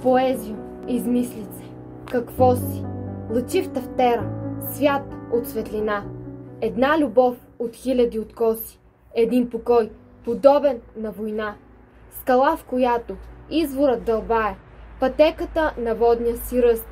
Поезио, измислице, какво си? Лъчи в тефтера, свят от светлина. Една любов от хиляди откоси, един покой, подобен на война. Скала, в която изворът дълбае, пътеката на водния си ръст,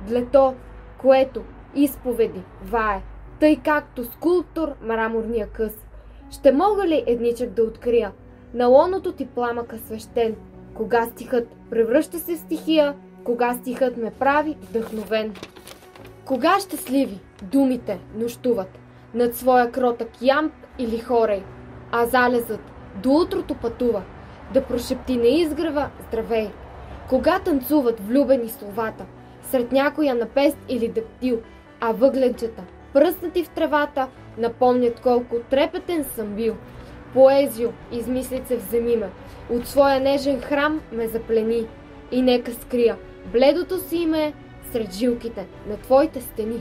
длето, което изповеди вае, тъй както скулптор мраморния къс. Ще мога ли едничък да открия на лоното ти пламъка свещен, кога стихът превръща се в стихия, кога стихът ме прави вдъхновен? Кога щастливи думите нощуват над своя кротък ямб или хорей, а залезът до утрото пътува да прошепти на изгрева здравей? Кога танцуват влюбени словата сред някоя напест или дептил, а въгленчета, пръснати в тревата, напомнят колко трепетен съм бил. Поезио, измислице, вземи ме, от своя нежен храм ме заплени и нека скрия бледото си име сред жилките на твоите стени.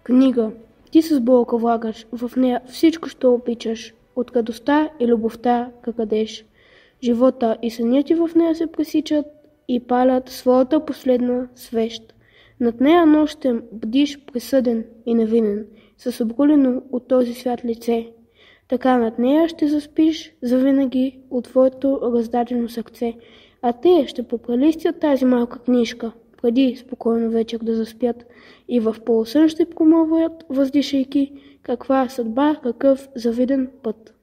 Книга. Ти с болка влагаш, в нея всичко ще обичаш, от гадостта и любовта какадеш. Живота и сънят ти в нея се пресичат и палят своята последна свещ. Над нея нощем бдиш присъден и невинен, с обгулено от този свят лице. Така над нея ще заспиш завинаги от твоето раздадено сърце, а те ще попрелистят тази малка книжка, преди спокойно вечер да заспят, и в полусън ще промълват, въздишайки, каква съдба, какъв завиден път.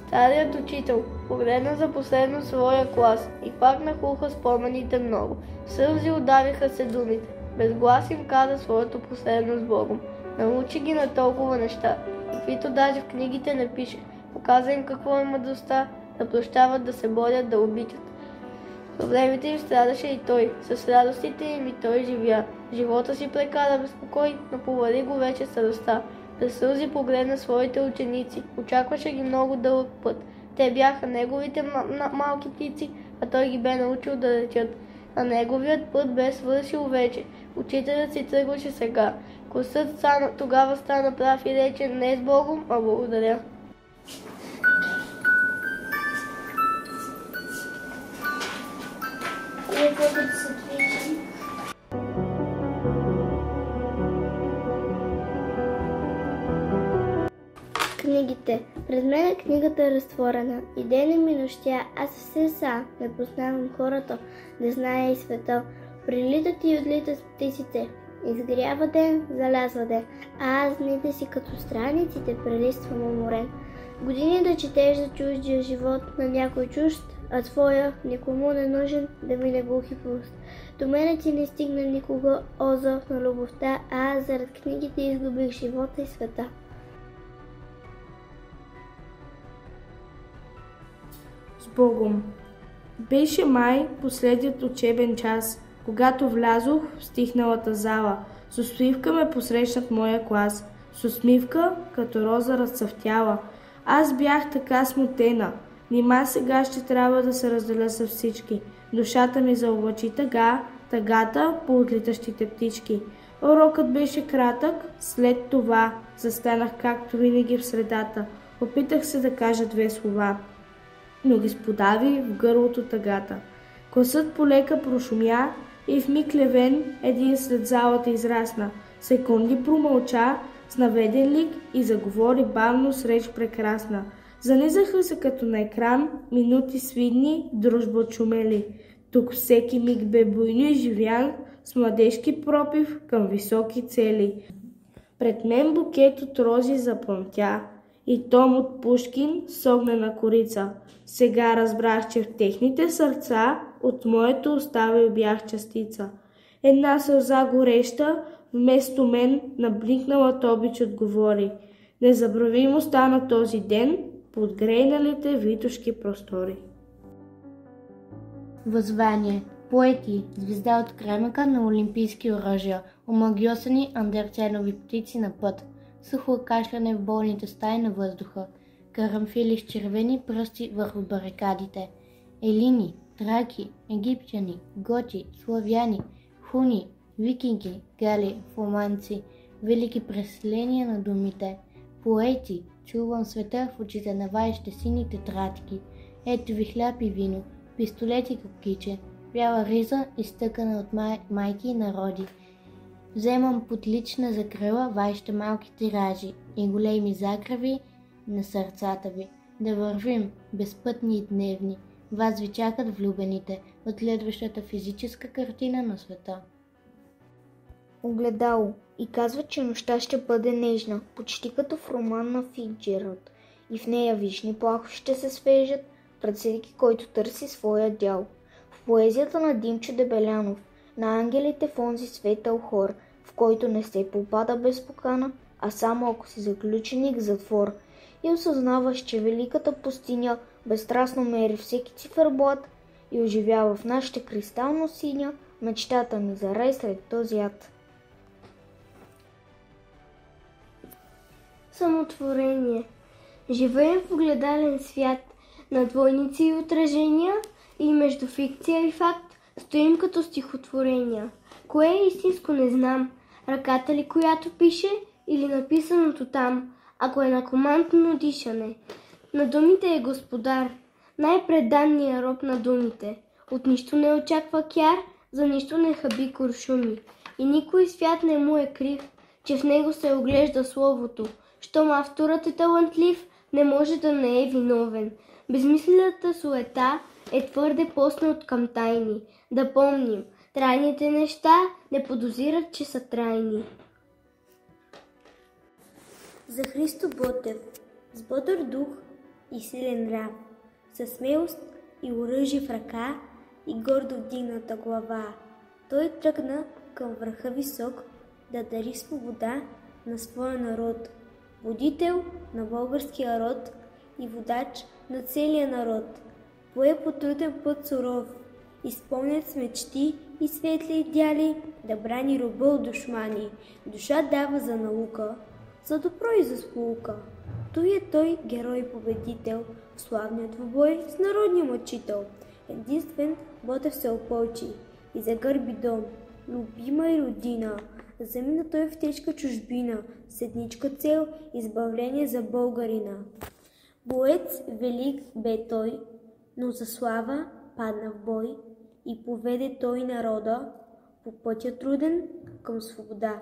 Старият учител погледна за последно своя клас и пак нахлуха спомените много. Сълзи удариха се думите. Без глас им каза своето последно с Богом. Научи ги на толкова неща, каквито даже в книгите не пише. Показа им какво е мъдростта, да прощават, да се борят, да обичат. Проблемите им страдаше и той, с радостите им и той живя. Живота си прекара без покой, но повари го вече старостта. През сълзи погледна своите ученици, очакваше ги много дълъг път. Те бяха неговите малки птици, а той ги бе научил да летят. А неговият път бе свършил вече. Учителят си тръгваше сега. Класът тогава стана прав и рече: не с Богом, а благодаря. Книгите. Пред мен книгата е разтворена. И ден и нощя, аз все са, не познавам хората, да зная и света. Прилитат и отлитат птиците. Изгрява ден, залязва ден, а аз дните си като страниците прелиствам уморен. Години да четеш за чуждия живот на някой чужд, а твоя, никому не нужен, да мине глухи пуст. До мене ти не стигна никога озов на любовта, а аз зарад книгите изгубих живота и света. С Богом. Беше май последният учебен час, когато влязох в стихналата зала. С усмивка ме посрещна в моя клас, с усмивка като роза разцъфтяла. Аз бях така смутена. Нима сега ще трябва да се разделя с всички. Душата ми заоблачи тъга, тъгата по отлитащите птички. Урокът беше кратък, след това застанах както винаги в средата. Опитах се да кажа две слова, но ги сподави в гърлото тъгата. Класът полека прошумя и в миг левен един след залата израсна. Секунди промълча с наведен лик и заговори бавно с реч прекрасна. Занизаха се като на екран минути свидни, дружба чумели. Тук всеки миг бе буйно изживян с младежки пропив към високи цели. Пред мен букет от рози запламтя и том от Пушкин с огнена корица. Сега разбрах, че в техните сърца от моето оставил бях частица. Една сълза гореща вместо мен набликналата обич отговори. Незабравимо стана този ден под грейналите витошки простори. Възвание. Поети. Звезда от кремъка на олимпийски оръжия. Омагьосани андерценови птици на път. Сухо кашляне в болните стаи на въздуха. Карамфили с червени пръсти върху барикадите. Елини, траки, египтяни, готи, славяни, хуни, викинги, гали, фламанци. Велики преселения на думите. Поети, чувам света в очите на вашите сини тетрадки. Ето ви хляб и вино, пистолет и копкиче, бяла риза, изтъкана от майки и народи. Вземам под лична закрила вашите малки тиражи и големи заграви на сърцата ви. Да вървим, безпътни и дневни. Вас ви чакат влюбените от следващата физическа картина на света. Огледало и казва, че нощта ще бъде нежна, почти като в роман на Фицджералд, и в нея вишни плахи ще се свежат пред всеки, който търси своя дял. В поезията на Димчо Дебелянов, на ангелите в онзи светъл хор, в който не се попада без покана, а само ако си заключеник в затвор, и осъзнаваш, че великата пустиня безстрастно мери всеки циферблат и оживява в нашите кристално синя мечтата ми за рай сред този ад. Самотворение. Живеем в огледален свят на двойници и отражения и между фикция и факт стоим като стихотворения. Кое е истинско не знам, ръката ли която пише или написаното там, ако е на командно дишане. На думите е господар, най-преданният роб на думите. От нищо не очаква кяр, за нищо не хаби куршуми. И никой свят не му е крив, че в него се оглежда словото. Щом авторът е талантлив, не може да не е виновен. Безмислената суета е твърде постна от към тайни. Да помним, трайните неща не подозират, че са трайни. За Христо Ботев, с бодър дух и силен нрав, със смелост и оръжие в ръка и гордо вдигната глава, той тръгна към върха висок да дари свобода на своя народ, будител на българския род и водач на целия народ. Пое по труден път суров, изпълнен с мечти и светли идеали, да брани роба от душмани. Душа дава за наука, за добро и за сполука. Той герой-победител в славния двубой с народния мъчител. Единствен Ботев се опълчи и загърби дом, любима и родина. Замина той в тежка чужбина, с едничка цел избавление за българина. Боец велик бе той, но за слава падна в бой и поведе той народа по пътя труден към свобода.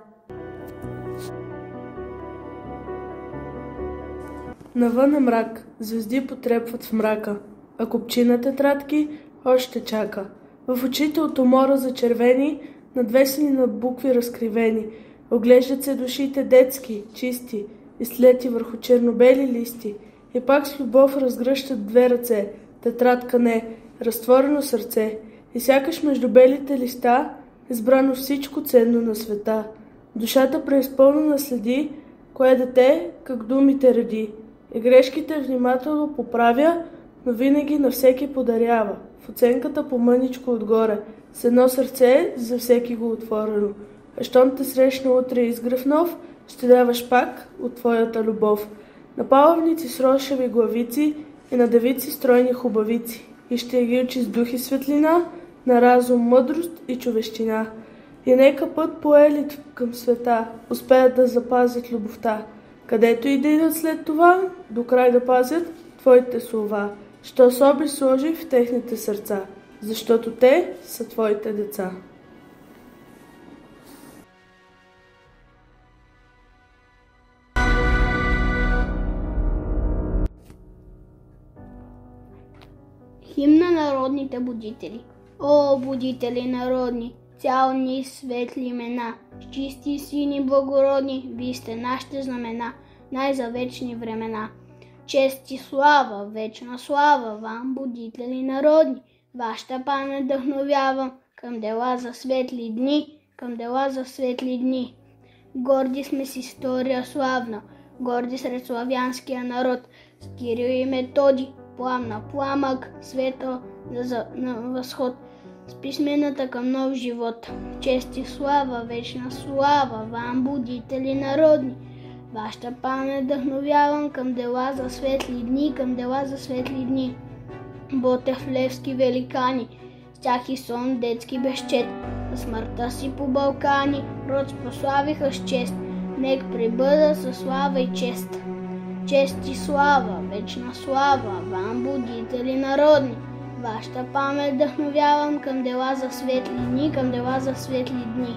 Навън е мрак, звезди потрепват в мрака, а купчина тетрадки още чака. В очите от умора зачервени, надвесени на букви разкривени, оглеждат се душите детски, чисти, излети върху чернобели листи, и пак с любов разгръщат две ръце, тетрадка не, разтворено сърце, и сякаш между белите листа избрано всичко ценно на света. Душата преизпълнена следи, кое дете как думите реди, и грешките внимателно поправя, но винаги на всеки подарява, в оценката по-мъничко отгоре, с едно сърце за всеки го отворено. А щом те срещна утре изгрев нов, ще даваш пак от твоята любов. На палавници с рошеви главици и на девици стройни хубавици, и ще ги учи с дух и светлина, на разум, мъдрост и човещина. И нека път поели към света, успеят да запазят любовта, където и да идат след това, до край да пазят твоите слова, що соби сложи в техните сърца, защото те са твоите деца. Химн на народните будители. О, будители народни, цялни светли имена, с чисти сини благородни, вие сте нашите знамена, най-завечни времена. Чест и слава, вечна слава вам, будители народни, вашата памет вдъхновявам към дела за светли дни, към дела за светли дни. Горди сме с история славна, горди сред славянския народ, с Кирил и Методи, пламна пламък, светъл на възход, с писмената към нов живот. Чест и слава, вечна слава вам, будители народни, вашата памет вдъхновявам към дела за светли дни, към дела за светли дни. Ботев, Левски великани, с тях и сон детски безчет, за смъртта си по Балкани, род прославиха с чест. нек пребъда със слава и чест. Чест и слава, вечна слава, вам, будители народни. Вашата памет вдъхновявам към дела за светли дни, към дела за светли дни.